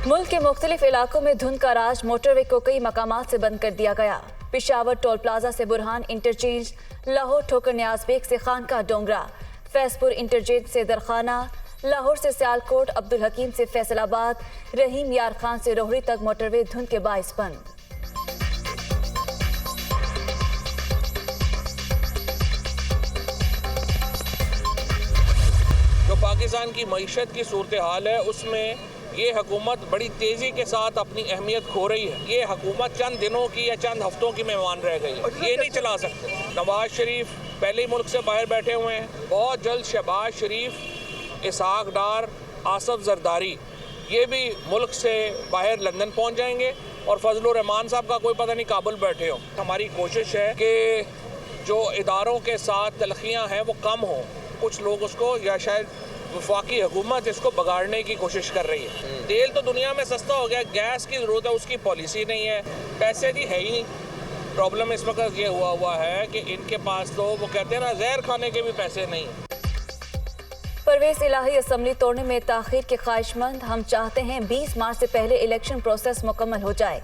मुल्क के मुख्तलिफ इलाकों में धुंध का राज, मोटरवे को कई मकामात से बंद कर दिया गया। पिशावर टोल प्लाजा से बुरहान इंटरचेंज, लाहौर ठोकर न्याज बेग से खानका डोंगरा, फैजपुर इंटरचेंज से दरखाना, लाहौर से सियालकोट, अब्दुल हकीम से फैसलाबाद, रहीम यार खान से रोहड़ी तक मोटरवे धुंध के बाइस बंद। जो पाकिस्तान की मईशत की सूरत हाल है उसमें ये हुकूमत बड़ी तेज़ी के साथ अपनी अहमियत खो रही है। ये हुकूमत चंद दिनों की या चंद हफ्तों की मेहमान रह गई है, ये नहीं चला सकते। नवाज शरीफ पहले ही मुल्क से बाहर बैठे हुए हैं, बहुत जल्द शहबाज शरीफ, इसहाक डार, आसफ जरदारी ये भी मुल्क से बाहर लंदन पहुंच जाएंगे और फजलुर रहमान साहब का कोई पता नहीं काबुल बैठे हो। हमारी कोशिश है कि जो इदारों के साथ तलखियाँ हैं वो कम हों। कुछ लोग उसको या शायद वफाकी हुकूमत इसको बगाड़ने की कोशिश कर रही है। तेल तो दुनिया में सस्ता हो गया, गैस की ज़रूरत है, उसकी पॉलिसी नहीं है, पैसे जी है ही नहीं। प्रॉब्लम इस वक्त ये हुआ है कि इनके पास तो वो कहते हैं ना जहर खाने के भी पैसे नहीं हैं। परवेज इलाही असम्बली तोड़ने में ताखीर के ख्वाहिशमंद, हम चाहते हैं 20 मार्च से पहले इलेक्शन प्रोसेस मुकम्मल हो जाए।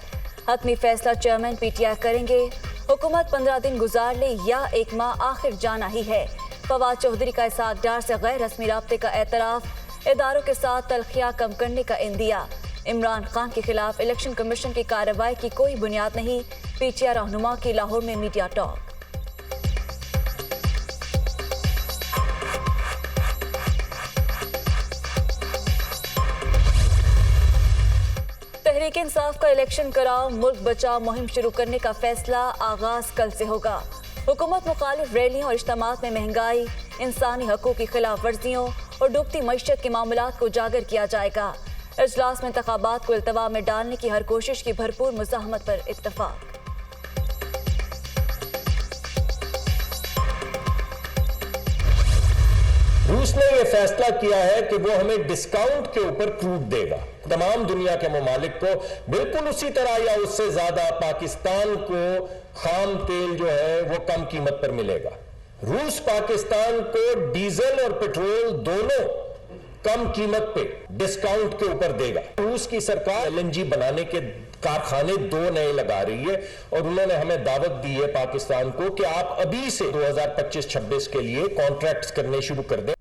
हतमी फैसला चेयरमैन PTI करेंगे। हुकूमत 15 दिन गुजार ले या 1 माह, आखिर जाना ही है। फवाद चौधरी का इसहाक डार से गैर रस्मी राब्ते का एतराफ़, इदारों के साथ तलखियाँ कम करने का इंदिया। इमरान खान के खिलाफ इलेक्शन कमीशन की कार्रवाई की कोई बुनियाद नहीं, PTI रहनुमा की लाहौर में मीडिया टॉक। तहरीक इंसाफ का इलेक्शन कराओ, मुल्क बचाओ मुहिम शुरू करने का फैसला आगाज कल से होगा। हुकूमत मुखालिफ रैलियों और इज्तिमात में महंगाई, इंसानी हकूक़ की खिलाफ वर्जियों और डूबती मईशत के मामलात को उजागर किया जाएगा। इजलास में इंतखाबात को इल्तवा में डालने की हर कोशिश की भरपूर मुज़ाहमत पर इत्तफाक। रूस ने यह फैसला किया है कि वो हमें डिस्काउंट के ऊपर क्रूड देगा। तमाम दुनिया के ममालिक को बिल्कुल उसी तरह या उससे ज्यादा पाकिस्तान को खाम तेल जो है वो कम कीमत पर मिलेगा। रूस पाकिस्तान को डीजल और पेट्रोल दोनों कम कीमत पे डिस्काउंट के ऊपर देगा। रूस की सरकार LNG बनाने के कारखाने 2 नए लगा रही है और उन्होंने हमें दावत दी है पाकिस्तान को कि आप अभी से 2025-26 के लिए कॉन्ट्रैक्ट्स करने शुरू कर दें।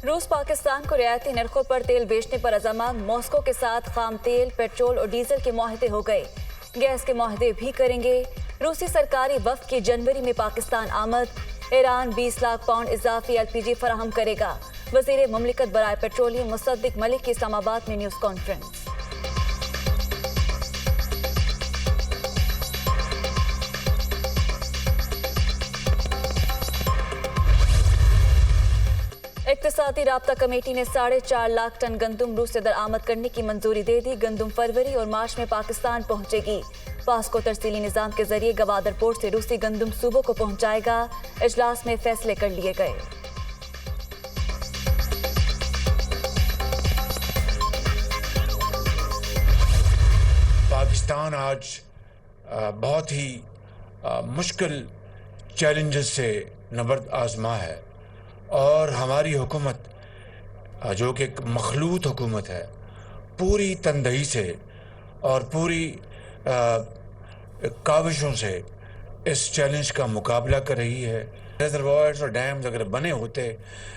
रूस पाकिस्तान को रियायती नरखों पर तेल बेचने पर अज़ामात, मॉस्को के साथ खाम तेल, पेट्रोल और डीजल के मुआहदे हो गए। गैस के मुआहदे भी करेंगे। रूसी सरकारी वफ़द की जनवरी में पाकिस्तान आमद। ईरान 20 लाख पाउंड इजाफी LPG फराहम करेगा। वज़ीर मुमलिकत बराए पेट्रोलियम मुसद्दिक मलिक की इस्लामाबाद में न्यूज़ कॉन्फ्रेंस। इक़्तिसादी राब्ता कमेटी ने 4.5 लाख टन गंदुम रूस से दरआमद करने की मंजूरी दे दी। गंदुम फरवरी और मार्च में पाकिस्तान पहुंचेगी। पास्को तरसीली निज़ाम के जरिए गवादर पोर्ट से रूसी गंदुम सूबों को पहुंचाएगा। इजलास में फैसले कर लिए गए। पाकिस्तान आज बहुत ही मुश्किल चैलेंजेस से नबर्द आजमा है और हमारी हुकूमत जो कि एक मखलूत हुकूमत है, पूरी तनदही से और पूरी काविशों से इस चैलेंज का मुकाबला कर रही है। रिजर्वायर्स और डैम्स अगर बने होते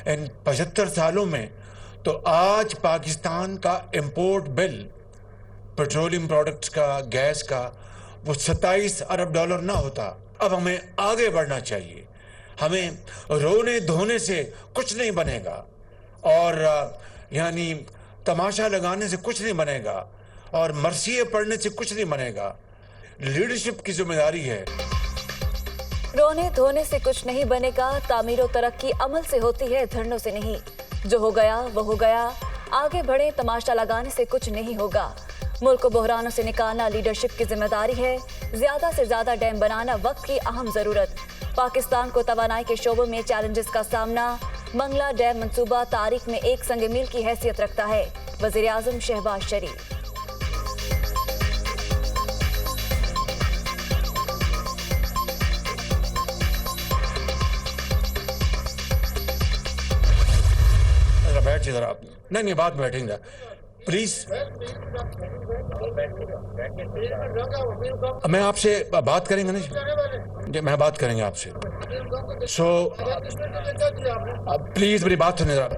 इन 75 सालों में तो आज पाकिस्तान का इंपोर्ट बिल पेट्रोलियम प्रोडक्ट्स का, गैस का, वो 27 अरब डॉलर ना होता। अब हमें आगे बढ़ना चाहिए। हमें रोने धोने से कुछ नहीं बनेगा और यानी तमाशा लगाने से कुछ नहीं बनेगा और मरसिए पढ़ने से कुछ नहीं बनेगा। लीडरशिप की जिम्मेदारी है। रोने धोने से कुछ नहीं बनेगा, तामीर और तरक्की अमल से होती है, धरनों से नहीं। जो हो गया वो हो गया, आगे बढ़े, तमाशा लगाने से कुछ नहीं होगा। मुल्क को बहरानों से निकालना लीडरशिप की जिम्मेदारी है। ज्यादा से ज्यादा डैम बनाना वक्त की अहम जरूरत। पाकिस्तान को तवानाई के शोबों में चैलेंजेस का सामना। मंगला डैम मंसूबा तारीख में एक संग मील की हैसियत रखता है। वज़ीर आज़म शहबाज शरीफ। बैठ जरा, नहीं बात बैठेंगे। प्लीज मैं आपसे बात करेंगे ना, मैं बात करेंगे आपसे। सो प्लीज मेरी बात सुनिए जरा।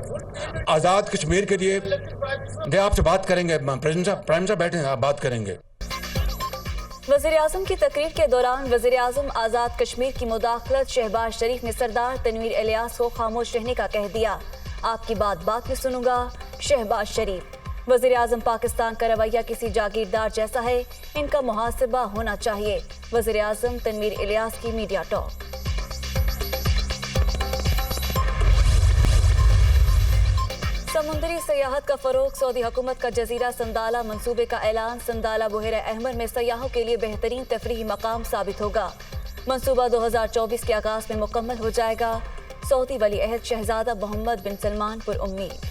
आज़ाद कश्मीर के लिए आपसे बात करेंगे, प्राइम साहब बैठे हैं, आप बात करेंगे। वज़ीर-ए-आज़म की तकरीर के दौरान वज़ीर-ए-आज़म आज़ाद कश्मीर की मुदाखलत शहबाज शरीफ ने सरदार तनवीर इलियास को खामोश रहने का कह दिया। आपकी बात बाद में सुनूंगा, शहबाज शरीफ। वज़ीर-ए-आज़म पाकिस्तान का रवैया किसी जागीरदार जैसा है, इनका मुहासिबा होना चाहिए। वज़ीर-ए-आज़म तनवीर इलियास की मीडिया टॉक। समुद्री सयाहत का फरोग, सऊदी हुकूमत का जजीरा संदाला मंसूबे का ऐलान। संदाला बहरा अहमर में सयाहों के लिए बेहतरीन तफरीही मकाम साबित होगा। मंसूबा 2024 के आगाज में मुकम्मल हो जाएगा। सऊदी वली अहद शहजादा मोहम्मद बिन सलमान पर उम्मीद।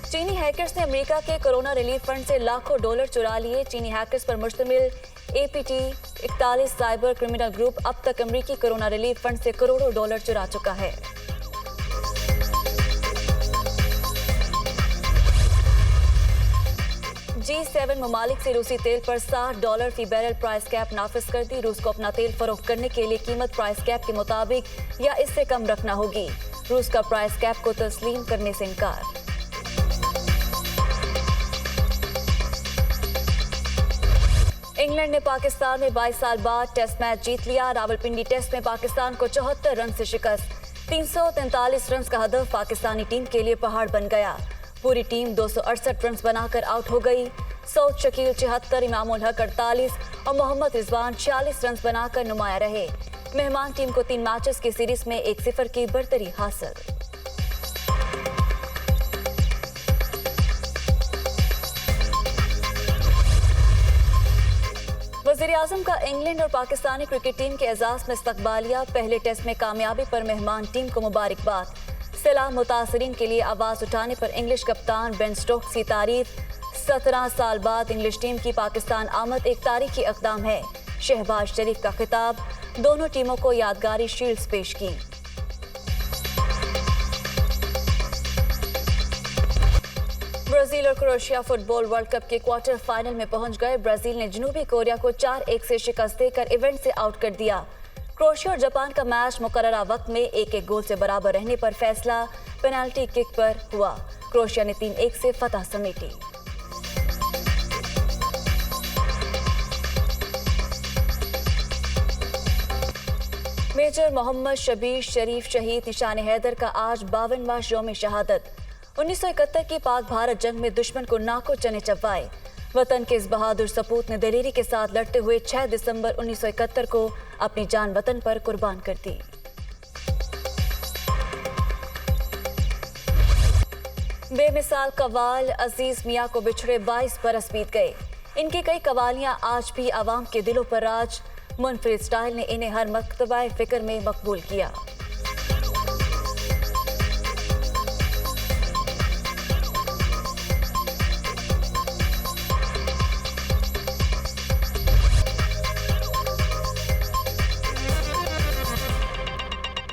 चीनी हैकर्स ने अमेरिका के कोरोना रिलीफ फंड से लाखों डॉलर चुरा लिए। चीनी हैकर्स पर मुश्तमिल APT 41 साइबर क्रिमिनल ग्रुप अब तक अमेरिकी कोरोना रिलीफ फंड से करोड़ों डॉलर चुरा चुका है। G7 ममालिक से रूसी तेल पर $60 फी बैरल प्राइस कैप नाफिज कर दी। रूस को अपना तेल फरोख्त करने के लिए कीमत प्राइस कैप के मुताबिक या इससे कम रखना होगी। रूस का प्राइस कैप को तस्लीम करने से इनकार। इंग्लैंड ने पाकिस्तान में 22 साल बाद टेस्ट मैच जीत लिया। रावलपिंडी टेस्ट में पाकिस्तान को 74 रन से शिकस्त। 343 रन का हदफ पाकिस्तानी टीम के लिए पहाड़ बन गया। पूरी टीम 268 रन बनाकर आउट हो गई। सऊद शकील 74, इमामुल हक 48 और मोहम्मद रिजवान 46 रन बनाकर नुमाया रहे। मेहमान टीम को 3 मैचेस की सीरीज में 1-0 की बरतरी हासिल। वज़ीर-ए-आज़म का इंग्लैंड और पाकिस्तानी क्रिकेट टीम के एजाज में इस्तकबालिया। पहले टेस्ट में कामयाबी पर मेहमान टीम को मुबारकबाद। सलाम मुतासरीन के लिए आवाज उठाने पर इंग्लिश कप्तान बेन स्टोक्स की तारीफ। 17 साल बाद इंग्लिश टीम की पाकिस्तान आमद एक तारीखी इक़दाम है। शहबाज शरीफ का खिताब। दोनों टीमों को यादगारी शील्ड्स पेश की। ब्राजील और क्रोएशिया फुटबॉल वर्ल्ड कप के क्वार्टर फाइनल में पहुंच गए। ब्राजील ने जनूबी कोरिया को 4-1 से शिकस्त देकर इवेंट से आउट कर दिया। क्रोएशिया और जापान का मैच मुकर्ररा वक्त में 1-1 गोल से बराबर रहने पर फैसला पेनाल्टी किक पर हुआ। क्रोएशिया ने 3-1 से फतह समेटी। मेजर मोहम्मद शबीर शरीफ शहीद निशान हैदर का आज 52वां यौम शहादत। 1971 की पाक भारत जंग में दुश्मन को नाको चने चबवाए। वतन के इस बहादुर सपूत ने दिलेरी के साथ लड़ते हुए 6 दिसंबर 1971 को अपनी जान वतन पर कुर्बान कर दी। बेमिसाल कव्वाल अजीज मियां को बिछड़े 22 बरस बीत गए। इनकी कई कवालियां आज भी आवाम के दिलों पर राज। मुनफरिद स्टाइल ने इन्हें हर मकतबा फिक्र में मकबूल किया।